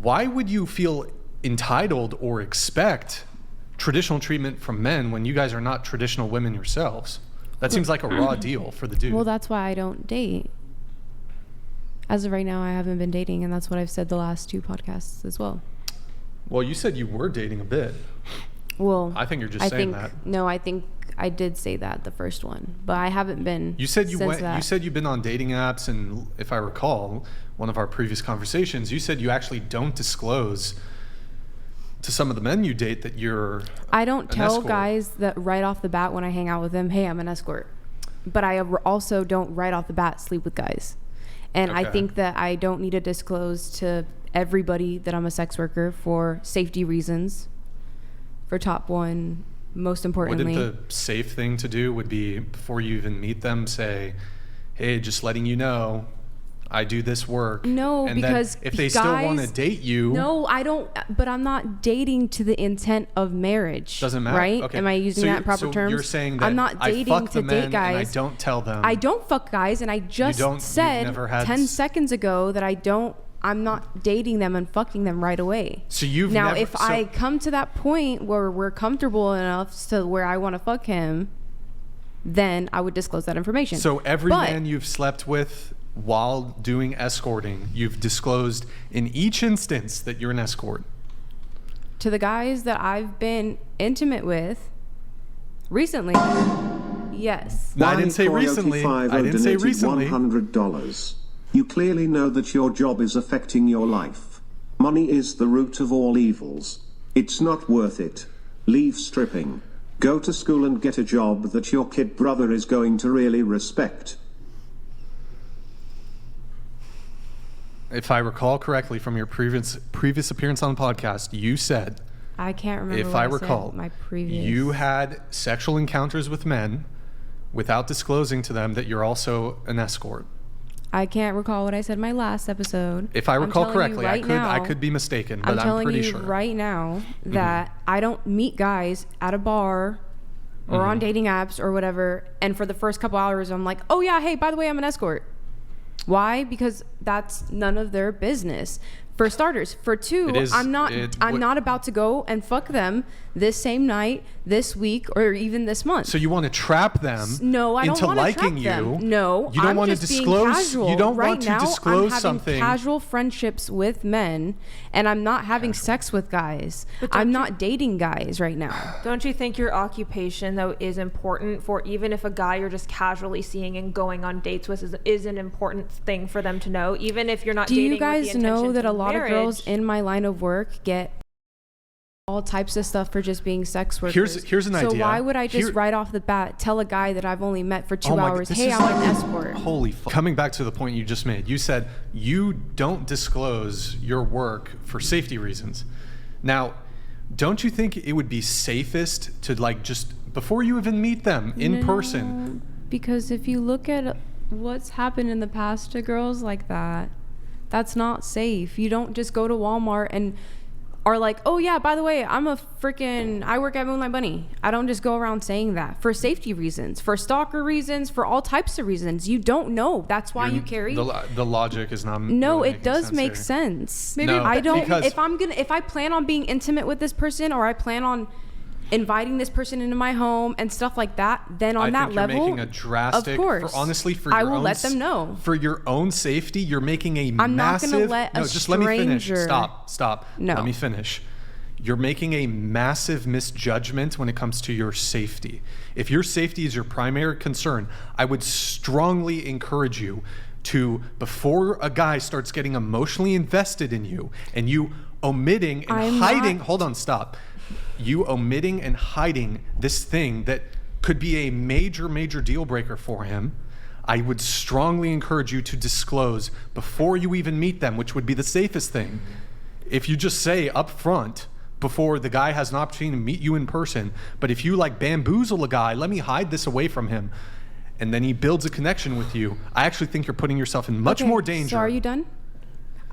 why would you feel entitled or expect traditional treatment from men when you guys are not traditional women yourselves? That seems like a raw deal for the dude. Well, that's why I don't date. As of right now, I haven't been dating, and that's what I've said the last 2 podcasts as well. Well, you said you were dating a bit. Well, I think you're just saying that. No, I think I did say that the first one, but I haven't been. You said that. You said you've been on dating apps, and if I recall, one of our previous conversations, you said you actually don't disclose to some of the men you date that you're. I don't tell guys that right off the bat when I hang out with them, hey, I'm an escort. But I also don't right off the bat sleep with guys. And I think that I don't need to disclose to everybody that I'm a sex worker for safety reasons. For top one, most importantly. Wouldn't the safe thing to do would be before you even meet them, say, hey, just letting you know, I do this work. No, and because if they still want to date you. No, I don't. But I'm not dating to the intent of marriage. Doesn't matter. Right? Okay. Am I using that in proper terms? You're saying that I'm not dating to date guys. And I don't tell them. I don't fuck guys, and I just said 10 seconds ago that I'm not dating them and fucking them right away. So if I come to that point where we're comfortable enough to where I want to fuck him, then I would disclose that information. So every man you've slept with while doing escorting, you've disclosed in each instance that you're an escort? To the guys that I've been intimate with recently, yes. No, I didn't say recently. I didn't say recently. $100. You clearly know that your job is affecting your life. Money is the root of all evils. It's not worth it. Leave stripping. Go to school and get a job that your kid brother is going to really respect. If I recall correctly from your previous appearance on the podcast, you said, I can't remember if what I recall, said, my previous. You had sexual encounters with men without disclosing to them that you're also an escort. I can't recall what I said in my last episode. If I recall correctly, I could be mistaken, but I'm pretty sure. I'm telling you right now that I don't meet guys at a bar or on dating apps or whatever, and for the first couple hours I'm like, oh yeah, hey, by the way, I'm an escort. Why? Because that's none of their business. For starters. For two, I'm not about to go and fuck them this same night, this week, or even this month. So you want to trap them into liking you? No, you don't want to disclose. You don't want to disclose something. I'm having casual friendships with men, and I'm not having sex with guys. I'm not dating guys right now. Don't you think your occupation though is important for even if a guy you're just casually seeing and going on dates with is an important thing for them to know, even if you're not dating with the intention Do you guys know that a lot marriage. Of girls in my line of work get all types of stuff for just being sex workers? Here's an idea. So why would I just right off the bat tell a guy that I've only met for 2 hours, hey, I'm an escort? Holy fuck. Coming back to the point you just made, you said you don't disclose your work for safety reasons. Now, don't you think it would be safest to just before you even meet them in person? Because if you look at what's happened in the past to girls like that, that's not safe. You don't just go to Walmart and are like, oh yeah, by the way, I work at Moonlight Bunny. I don't just go around saying that for safety reasons, for stalker reasons, for all types of reasons. You don't know. That's why you carry. The logic is not. No, really it does make sense. Maybe I don't. If I plan on being intimate with this person, or I plan on inviting this person into my home and stuff like that, then on that level, you're making a drastic, of course, I will let them know. For your own safety, you're making a I'm massive. not going to let a just stranger. Let me finish. Stop. No. Let me finish. You're making a massive misjudgment when it comes to your safety. If your safety is your primary concern, I would strongly encourage you to, before a guy starts getting emotionally invested in you and you omitting and hiding. Hold on, stop. You omitting and hiding this thing that could be a major, major deal breaker for him, I would strongly encourage you to disclose before you even meet them, which would be the safest thing. If you just say up front before the guy has an opportunity to meet you in person, but if you bamboozle a guy, let me hide this away from him, and then he builds a connection with you, I actually think you're putting yourself in much more danger. So are you done?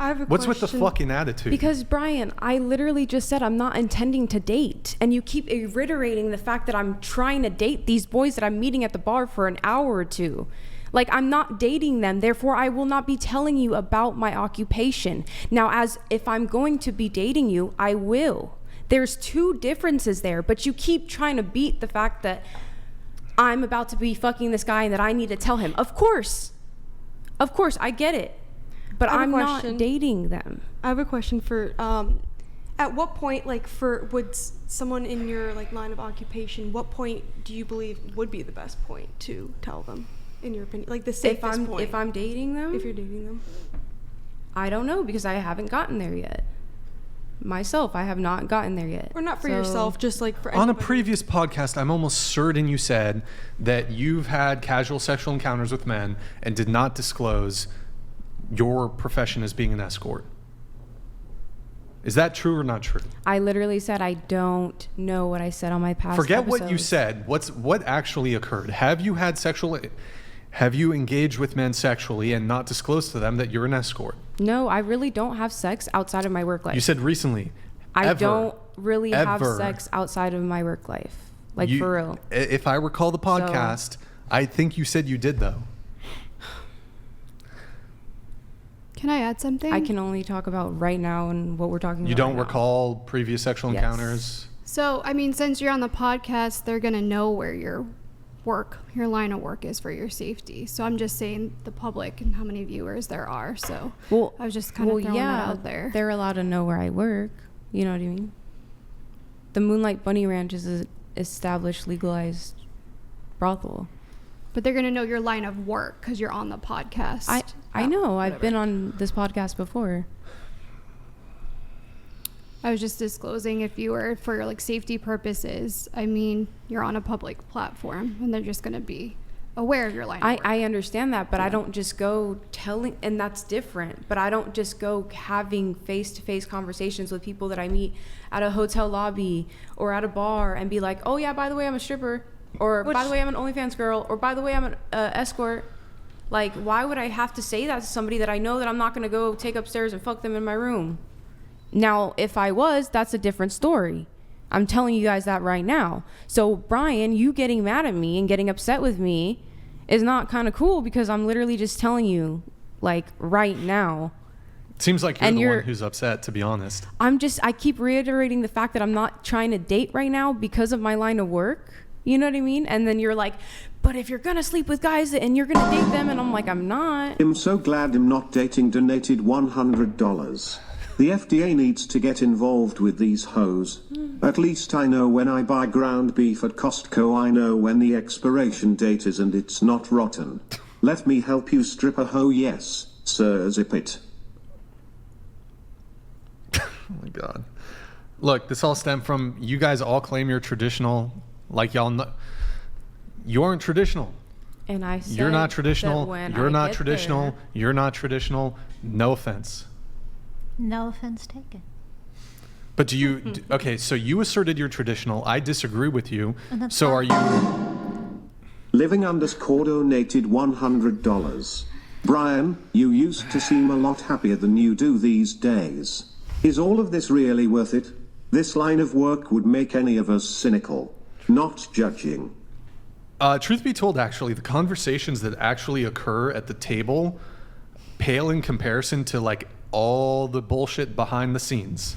I have a What's question. with the fucking attitude? Because Brian, I literally just said I'm not intending to date, and you keep reiterating the fact that I'm trying to date these boys that I'm meeting at the bar for an hour or two. Like, I'm not dating them, therefore I will not be telling you about my occupation. Now, as if I'm going to be dating you, I will. There's two differences there, but you keep trying to beat the fact that I'm about to be fucking this guy and that I need to tell him. Of course, I get it, but I'm not dating them. I have a question for, at what point, like, would someone in your, like, line of occupation, what point do you believe would be the best point to tell them, in your opinion? Like, the safest point. If I'm dating them? If you're dating them. I don't know, because I haven't gotten there yet. Myself, I have not gotten there yet. Or not for yourself, just, like, for On anybody. a previous podcast, I'm almost certain you said that you've had casual sexual encounters with men and did not disclose your profession as being an escort. Is that true or not true? I literally said I don't know what I said on my past Forget episodes. what you said. What actually occurred? Have you engaged with men sexually and not disclosed to them that you're an escort? No, I really don't have sex outside of my work life. You said recently. I don't really have sex outside of my work life. Like, for real. If I recall the podcast, I think you said you did, though. Can I add something? I can only talk about right now and what we're talking about. You don't right recall previous sexual encounters? So, I mean, since you're on the podcast, they're going to know where your line of work is for your safety. So I'm just saying the public and how many viewers there are. So I was just kind of throwing that out there. They're allowed to know where I work. You know what I mean? The Moonlight Bunny Ranch is an established, legalized brothel. But they're going to know your line of work because you're on the podcast. I know. Whatever. I've been on this podcast before. I was just disclosing if you were for like safety purposes. I mean, you're on a public platform and they're just going to be aware of your line of work. I understand that, but I don't just go telling, and that's different, but I don't just go having face-to-face conversations with people that I meet at a hotel lobby or at a bar and be like, oh yeah, by the way, I'm a stripper, or by the way, I'm an OnlyFans girl, or by the way, I'm an escort. Like, why would I have to say that to somebody that I know that I'm not going to go take upstairs and fuck them in my room? Now, if I was, that's a different story. I'm telling you guys that right now. So, Brian, you getting mad at me and getting upset with me is not kind of cool because I'm literally just telling you, like, right now. It seems like you're the one who's upset, to be honest. I keep reiterating the fact that I'm not trying to date right now because of my line of work. You know what I mean? And then you're like, but if you're going to sleep with guys and you're going to date them, and I'm like, I'm not. I'm so glad I'm not dating donated $100. The FDA needs to get involved with these hoes. At least I know when I buy ground beef at Costco, I know when the expiration date is and it's not rotten. Let me help you strip a hoe, yes, sir, zip it. Oh my God. Look, this all stemmed from you guys all claim you're traditional, like y'all know. You aren't traditional. And I said you're not traditional. You're not traditional. There. You're not traditional. No offense. No offense taken. But do you, okay, so you asserted you're traditional. I disagree with you. So are you? Living underscore donated $100. Brian, you used to seem a lot happier than you do these days. Is all of this really worth it? This line of work would make any of us cynical. Not judging. Truth be told, actually, the conversations that actually occur at the table pale in comparison to like all the bullshit behind the scenes.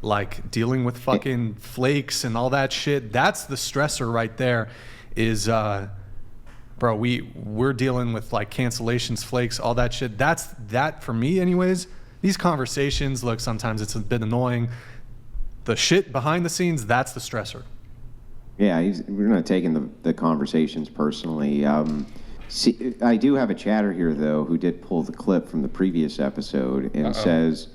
Like dealing with fucking flakes and all that shit. That's the stressor right there is, bro, we're dealing with like cancellations, flakes, all that shit. That for me anyways, these conversations, look, sometimes it's a bit annoying. The shit behind the scenes, that's the stressor. Yeah, we're not taking the conversations personally. See, I do have a chatter here, though, who did pull the clip from the previous episode and says,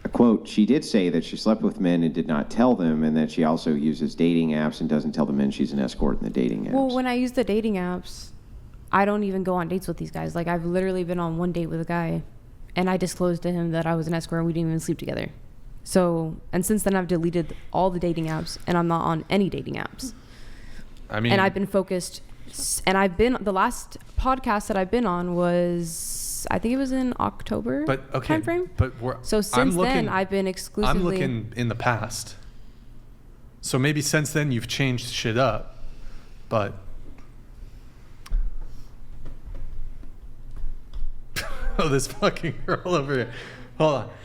a quote, she did say that she slept with men and did not tell them, and that she also uses dating apps and doesn't tell the men she's an escort in the dating apps. Well, when I use the dating apps, I don't even go on dates with these guys. Like, I've literally been on one date with a guy, and I disclosed to him that I was an escort and we didn't even sleep together. So, and since then I've deleted all the dating apps and I'm not on any dating apps. I mean, and I've been focused, and the last podcast that I've been on was, I think it was in October timeframe. But so since then I've been exclusively. I'm looking in the past. So maybe since then you've changed shit up, but Oh, this fucking girl over here. Hold on.